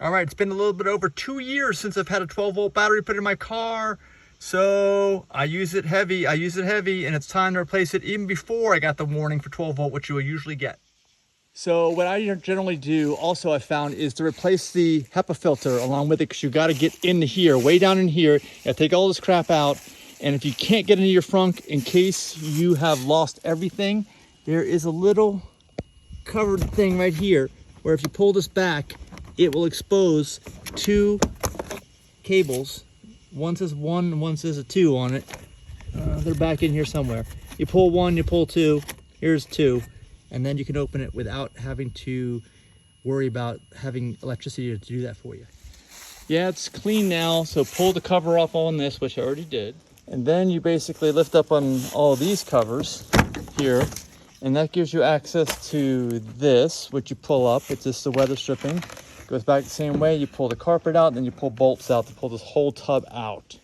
All right, it's been a little bit over 2 years since I've had a 12-volt battery put in my car. So I use it heavy, and it's time to replace it even before I got the warning for 12 volt, which you will usually get. So what I generally do also I found is to replace the HEPA filter along with it, because you got to get into here, way down in here. You got to take all this crap out. And if you can't get into your frunk, in case you have lost everything, there is a little covered thing right here where if you pull this back, it will expose 2 cables. One says 1 and one says a 2 on it. They're back in here somewhere. You pull 1, you pull 2, here's 2, and then you can open it without having to worry about having electricity to do that for you. Yeah, it's clean now, so pull the cover off on this, which I already did. And then you basically lift up on all these covers here, and that gives you access to this, which you pull up. It's just the weather stripping. Goes back the same way. You pull the carpet out, then you pull bolts out to pull this whole tub out.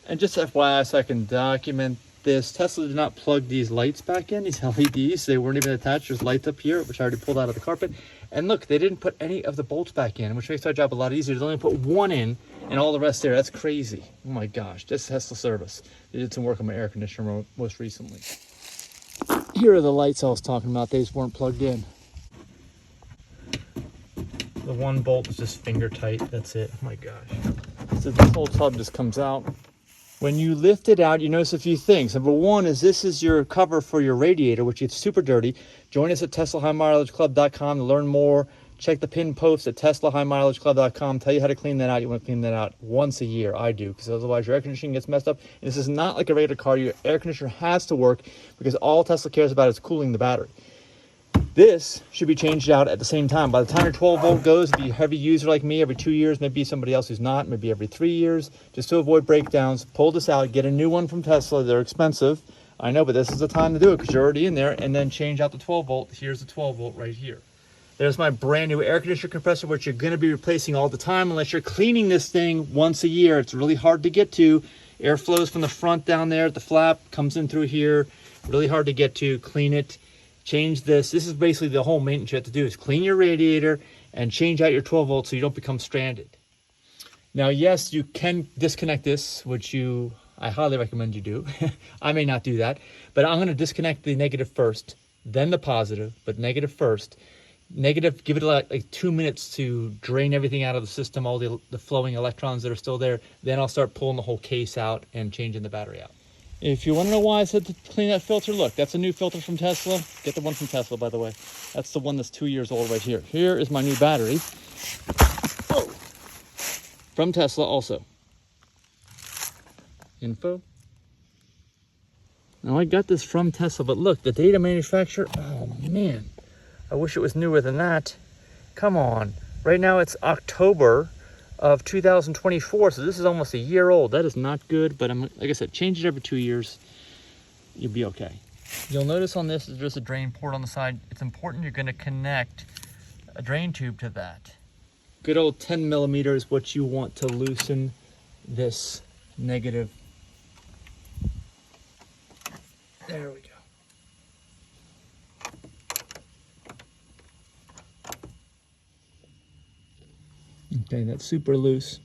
And just FYI, so I can document this, Tesla did not plug these lights back in, these LEDs. They weren't even attached. There's lights up here, which I already pulled out of the carpet. And look, they didn't put any of the bolts back in, which makes our job a lot easier. They only put 1 in and all the rest there. That's crazy. Oh my gosh, that's Tesla service. They did some work on my air conditioner most recently. Here are the lights I was talking about. They just weren't plugged in. The 1 bolt is just finger tight. That's it. Oh my gosh. So this whole tub just comes out. When you lift it out, you notice a few things. Number 1 is this is your cover for your radiator, which is super dirty. Join us at TeslaHighMileageClub.com to learn more. Check the pin post at TeslaHighMileageClub.com. Tell you how to clean that out. You want to clean that out once a year. I do, because otherwise your air conditioning gets messed up. And this is not like a regular car. Your air conditioner has to work because all Tesla cares about is cooling the battery. This should be changed out at the same time. By the time your 12 volt goes, if you're a heavy user like me, every 2 years, maybe somebody else who's not, maybe every 3 years, just to avoid breakdowns, pull this out, get a new one from Tesla. They're expensive, I know, but this is the time to do it because you're already in there, and then change out the 12 volt. Here's the 12 volt right here. There's my brand new air conditioner compressor, which you're going to be replacing all the time unless you're cleaning this thing once a year. It's really hard to get to. Air flows from the front down there at the flap, comes in through here. Really hard to get to. Clean it. Change this. This is basically the whole maintenance you have to do, is clean your radiator and change out your 12 volts so you don't become stranded. Now, yes, you can disconnect this, which I highly recommend you do. I may not do that, but I'm going to disconnect the negative first, then the positive, but negative first. Negative, give it like 2 minutes to drain everything out of the system, all the flowing electrons that are still there. Then I'll start pulling the whole case out and changing the battery out. If you want to know why I said to clean that filter, look, that's a new filter from Tesla. Get the one from Tesla, by the way. That's the one that's 2 years old right here. Here is my new battery. Oh. From Tesla also. Info. Now I got this from Tesla, but look, the data manufacturer, oh man. I wish it was newer than that. Come on. Right now it's October of 2024, so this is almost a year old. That is not good, but like I said, change it every 2 years. You'll be okay. You'll notice on this, there's a drain port on the side. It's important you're gonna connect a drain tube to that. Good old 10 millimeters, what you want to loosen this negative. There we go. Okay, that's super loose.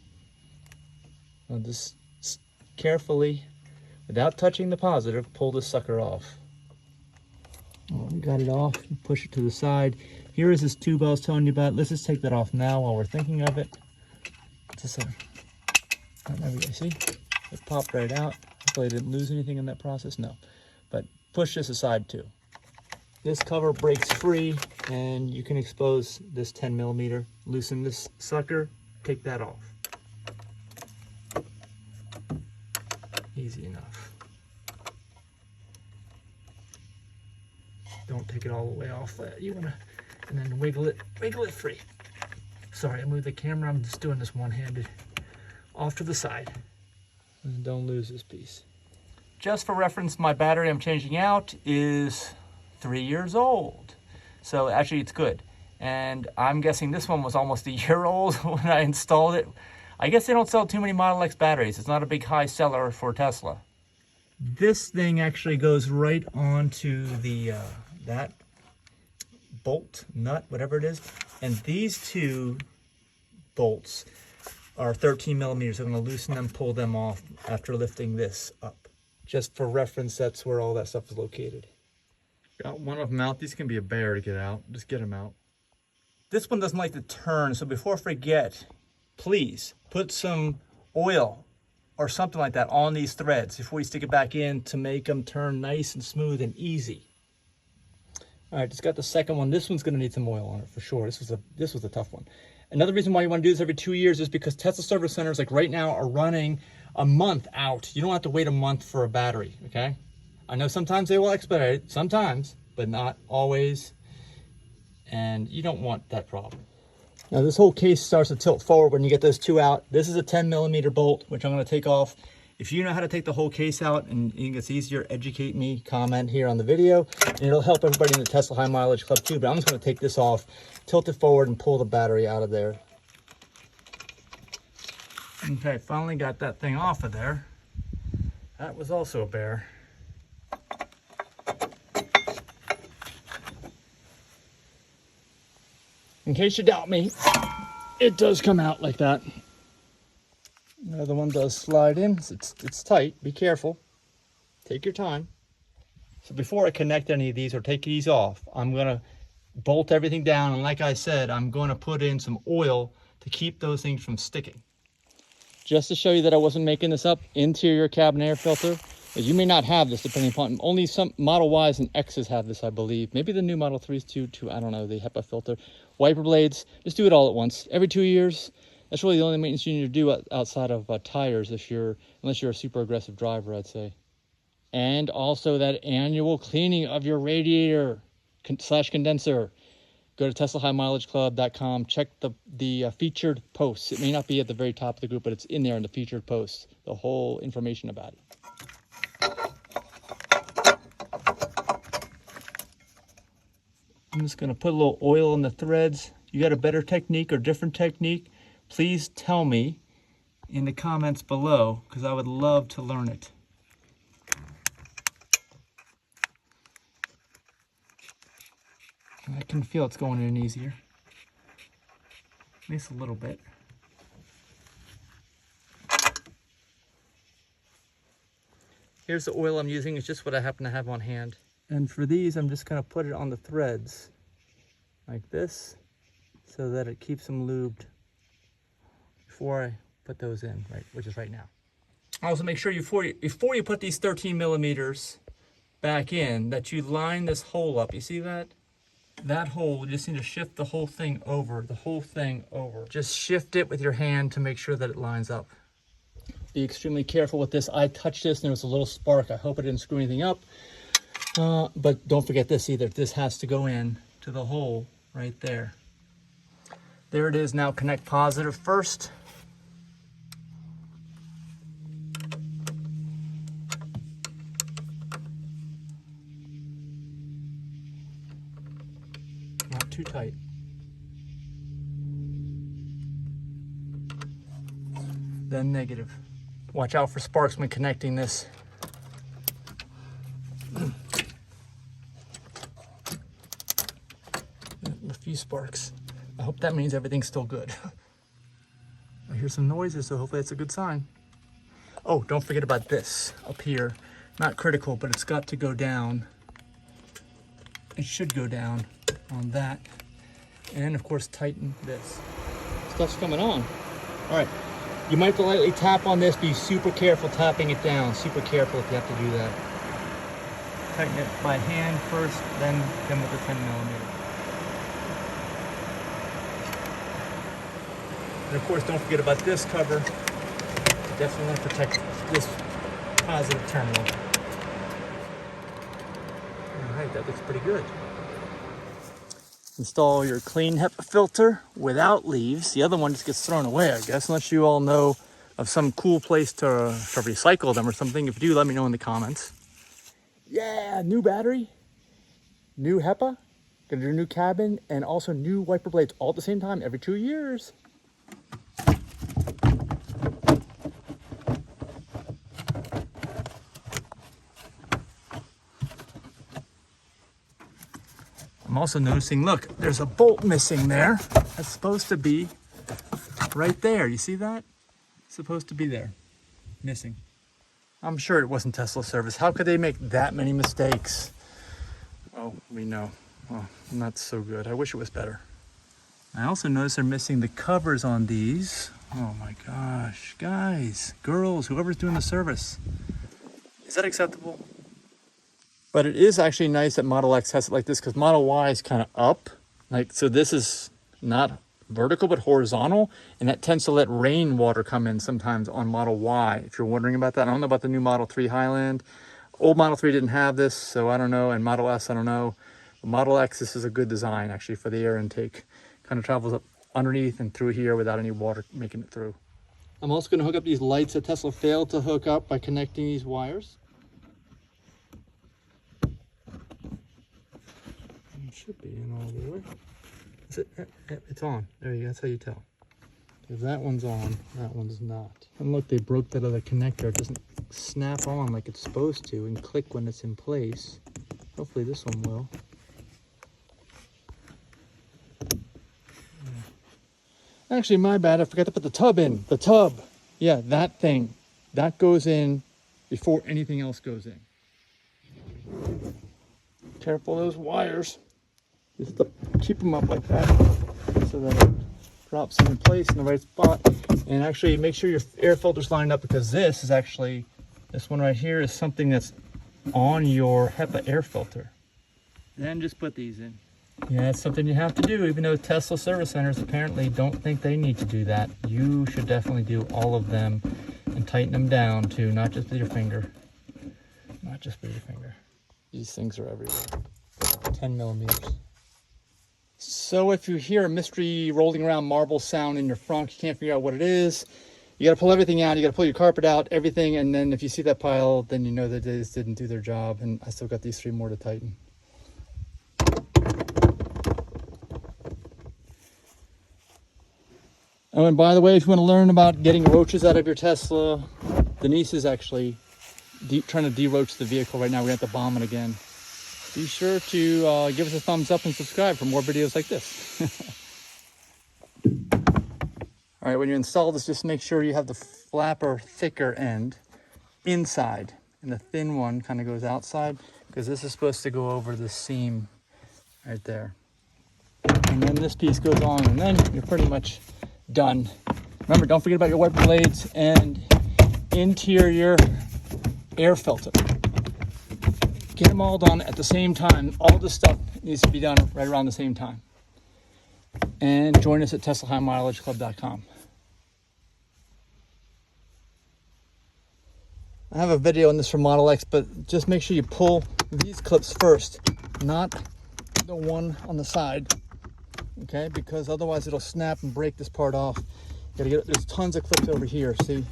I'll just carefully, without touching the positive, pull this sucker off. Oh, we got it off. Push it to the side. Here is this tube I was telling you about. Let's just take that off now while we're thinking of it. Just there we go. See? It popped right out. Hopefully I didn't lose anything in that process. No. But push this aside too. This cover breaks free and you can expose this 10 millimeter. Loosen this sucker, take that off. Easy enough. Don't take it all the way off. You wanna, and then wiggle it free. Sorry, I moved the camera. I'm just doing this one-handed. Off to the side. And don't lose this piece. Just for reference, my battery I'm changing out is 3 years old. So actually it's good. And I'm guessing this one was almost a year old when I installed it. I guess they don't sell too many Model X batteries. It's not a big high seller for Tesla. This thing actually goes right onto the that bolt, nut, whatever it is. And these two bolts are 13 millimeters. I'm going to loosen them, pull them off after lifting this up. Just for reference, that's where all that stuff is located. Got one of them out. These can be a bear to get out. Just get them out. This one doesn't like to turn, so before I forget, please put some oil or something like that on these threads before you stick it back in to make them turn nice and smooth and easy. All right, just got the second one. This one's going to need some oil on it for sure. This was a tough one. Another reason why you want to do this every 2 years is because Tesla service centers, like right now, are running a month out. You don't have to wait a month for a battery, okay? I know sometimes they will expedite it, sometimes, but not always. And you don't want that problem. Now this whole case starts to tilt forward when you get those two out. This is a 10 millimeter bolt, which I'm going to take off. If you know how to take the whole case out and you think it's easier, educate me, comment here on the video, and it'll help everybody in the Tesla High Mileage Club too. But I'm just going to take this off, tilt it forward, and pull the battery out of there. Okay, finally got that thing off of there. That was also a bear. In case you doubt me, it does come out like that. The other one does slide in. It's tight. Be careful. Take your time. So before I connect any of these or take these off, I'm going to bolt everything down. And like I said, I'm going to put in some oil to keep those things from sticking. Just to show you that I wasn't making this up, interior cabin air filter. You may not have this depending upon, only some Model Ys and X's have this, I believe. Maybe the new Model 3s too, I don't know, the HEPA filter. Wiper blades, just do it all at once. Every 2 years, that's really the only maintenance you need to do outside of tires unless you're a super aggressive driver, I'd say. And also that annual cleaning of your radiator / condenser. Go to TeslaHighMileageClub.com, check the featured posts. It may not be at the very top of the group, but it's in there in the featured posts, the whole information about it. I'm just going to put a little oil in the threads. You got a better technique or different technique, please tell me in the comments below, because I would love to learn it. I can feel it's going in easier. At least a little bit. Here's the oil I'm using. It's just what I happen to have on hand. And for these, I'm just going to put it on the threads like this so that it keeps them lubed before I put those in, right, which is right now. Also make sure before you put these 13 millimeters back in that you line this hole up. You see that? That hole, you just need to shift the whole thing over, Just shift it with your hand to make sure that it lines up. Be extremely careful with this. I touched this and there was a little spark. I hope it didn't screw anything up. But don't forget this either. This has to go in to the hole right there. There it is. Now connect positive first. Not too tight. Then negative. Watch out for sparks when connecting this. A few sparks. I hope that means everything's still good. I hear some noises, so hopefully that's a good sign. Oh, don't forget about this up here. Not critical, but it's got to go down. It should go down on that. And of course, tighten this. Stuff's coming on. All right. You might have to lightly tap on this. Be super careful tapping it down. Super careful if you have to do that. Tighten it by hand first, then with the 10 millimeter. And of course, don't forget about this cover. Definitely want to protect this positive terminal. All right, that looks pretty good. Install your clean HEPA filter without leaves. The other one just gets thrown away, I guess, unless you all know of some cool place to recycle them or something. If you do, let me know in the comments. Yeah, new battery, new HEPA, gonna do a new cabin, and also new wiper blades all at the same time every 2 years. I'm also noticing, look, there's a bolt missing there. That's supposed to be Right there, you see that? It's supposed to be there, missing. I'm sure it wasn't Tesla service. How could they make that many mistakes? Oh, we know. Oh, not so good. I wish it was better. I also noticed they're missing the covers on these. Oh my gosh, guys, girls, whoever's doing the service. Is that acceptable? But it is actually nice that Model X has it like this, because Model Y is kind of up. Like, so this is not vertical, but horizontal. And that tends to let rainwater come in sometimes on Model Y, if you're wondering about that. I don't know about the new Model 3 Highland. Old Model 3 didn't have this, so I don't know. And Model S, I don't know. But Model X, this is a good design actually for the air intake. Kind of travels up underneath and through here without any water making it through. I'm also going to hook up these lights that Tesla failed to hook up by connecting these wires. It should be in all the way. Is it? It's on. There you go. That's how you tell. If that one's on, that one's not. And look, they broke that other connector. It doesn't snap on like it's supposed to and click when it's in place. Hopefully this one will. Actually, my bad. I forgot to put the tub in. The tub. Yeah, that thing. That goes in before anything else goes in. Careful those wires. Just to keep them up like that so that it drops in place in the right spot. And actually make sure your air filter's lined up, because this is actually, this one right here is something that's on your HEPA air filter. Then just put these in. Yeah, it's something you have to do, even though Tesla service centers apparently don't think they need to do that. You should definitely do all of them and tighten them down too, not just with your finger. Not just with your finger. These things are everywhere. 10 millimeters. So if you hear a mystery rolling around marble sound in your front, you can't figure out what it is, you got to pull everything out, you got to pull your carpet out, everything, and then if you see that pile, then you know that they just didn't do their job, and I still got these 3 more to tighten. Oh, and by the way, if you want to learn about getting roaches out of your Tesla, Denise is actually trying to de-roach the vehicle right now. We're going to have to bomb it again. Be sure to give us a thumbs up and subscribe for more videos like this. All right, when you install this, just make sure you have the flapper thicker end inside, and the thin one kind of goes outside, because this is supposed to go over the seam right there. And then this piece goes on, and then you're pretty much done. Remember, don't forget about your wiper blades and interior air filter. Get them all done at the same time. All this stuff needs to be done right around the same time. And join us at TeslaHighMileageClub.com. I have a video on this for Model X, but just make sure you pull these clips first, not the one on the side, okay? Because otherwise it'll snap and break this part off. Gotta get, there's tons of clips over here, see?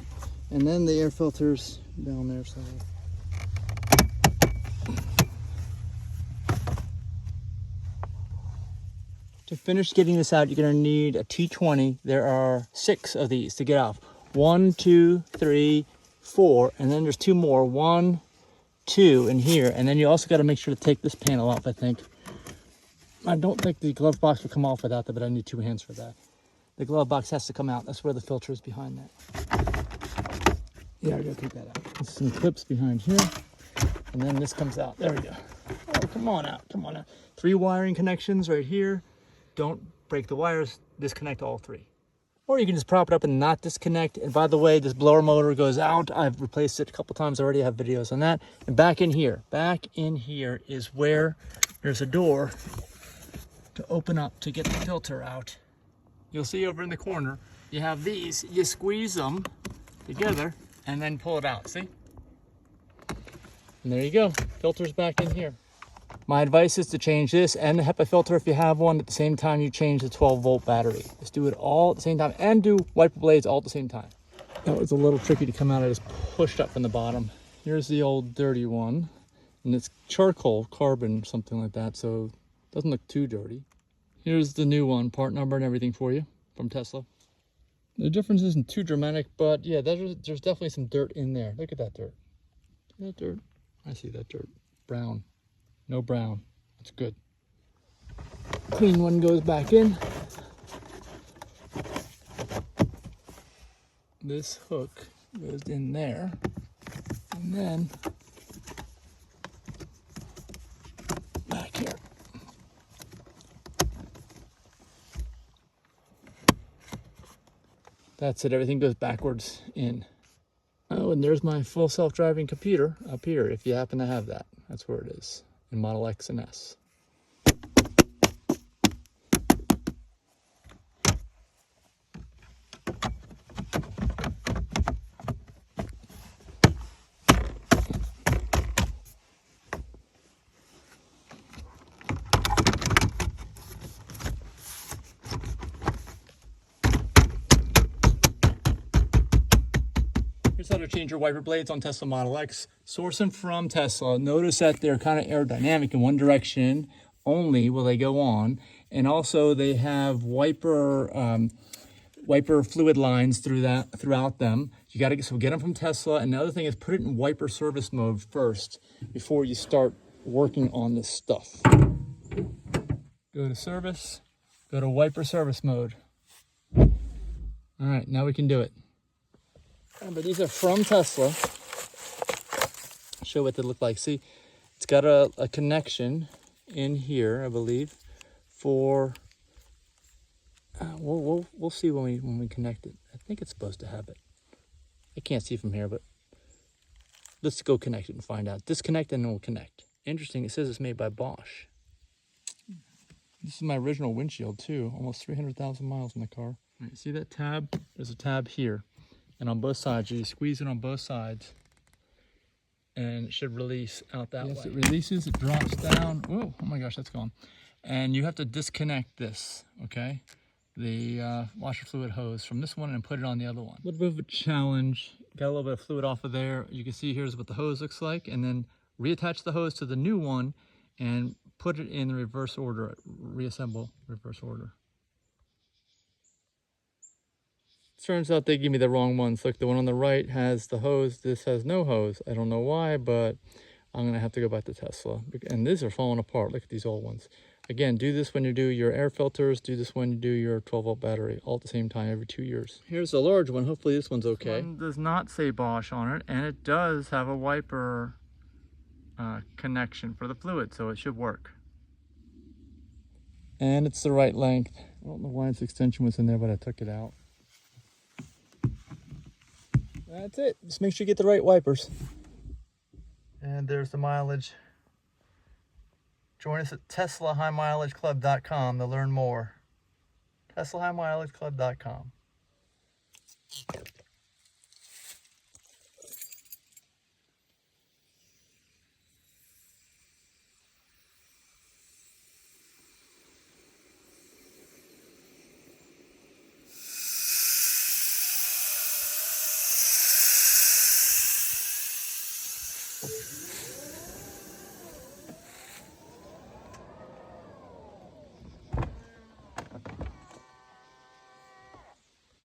And then the air filters down there. So to finish getting this out, you're gonna need a T20. There are 6 of these to get off. 1, 2, 3, 4, and then there's 2 more. 1, 2 in here, and then you also got to make sure to take this panel off. I think. I don't think the glove box will come off without that, but I need 2 hands for that. The glove box has to come out. That's where the filter is behind that. Yeah, I gotta take that out. There's some clips behind here, and then this comes out. There we go. Oh, come on out, come on out. 3 wiring connections right here. Don't break the wires. Disconnect all 3. Or you can just prop it up and not disconnect. And by the way, this blower motor goes out. I've replaced it a couple times already. I have videos on that. And back in here is where there's a door to open up to get the filter out. You'll see over in the corner, you have these. You squeeze them together and then pull it out, see? And there you go. Filter's back in here. My advice is to change this and the HEPA filter if you have one at the same time you change the 12-volt battery. Just do it all at the same time and do wiper blades all at the same time. That was a little tricky to come out. I just pushed up from the bottom. Here's the old dirty one, and it's charcoal, carbon, something like that, so it doesn't look too dirty. Here's the new one, part number and everything for you from Tesla. The difference isn't too dramatic, but yeah, there's definitely some dirt in there. Look at that dirt. See that dirt? I see that dirt. Brown. No brown. That's good. Clean one goes back in. this hook goes in there, and then back here. That's it, everything goes backwards in. Oh, and there's my full self-driving computer up here, if you happen to have that. That's where it is, in Model X and S. Here's how to change your wiper blades on Tesla Model X. Source them from Tesla. Notice that they're kind of aerodynamic in one direction only will they go on. And also they have wiper fluid lines throughout them. You got to get them from Tesla. And the other thing is put it in wiper service mode first before you start working on this stuff. Go to service, go to wiper service mode. All right, now we can do it. But these are from Tesla. Show what they look like. See, it's got a connection in here, I believe, for we'll see when we connect it. I think it's supposed to have it. I can't see from here, but let's go connect it and find out. Disconnect and then we'll connect. Interesting, it says it's made by Bosch. This is my original windshield too. Almost 300,000 miles in the car. All right, see that tab? There's a tab here. And on both sides, you squeeze it on both sides and it should release out that way. Yes, it releases, it drops down. Whoa, oh my gosh, that's gone. And you have to disconnect this, okay? The washer fluid hose from this one and put it on the other one. A little bit of a challenge. Got a little bit of fluid off of there. You can see here's what the hose looks like, and then reattach the hose to the new one and put it in the reverse order, reassemble reverse order. Turns out they give me the wrong ones. Look, the one on the right has the hose. This has no hose. I don't know why, but I'm going to have to go back to Tesla. And these are falling apart. Look at these old ones. Again, do this when you do your air filters. Do this when you do your 12-volt battery, all at the same time every 2 years. Here's a large one. Hopefully this one's okay. This one does not say Bosch on it, and it does have a wiper connection for the fluid, so it should work. And it's the right length. I don't know why its extension was in there, but I took it out. That's it. Just make sure you get the right wipers. And there's the mileage. Join us at TeslaHighMileageClub.com to learn more. TeslaHighMileageClub.com.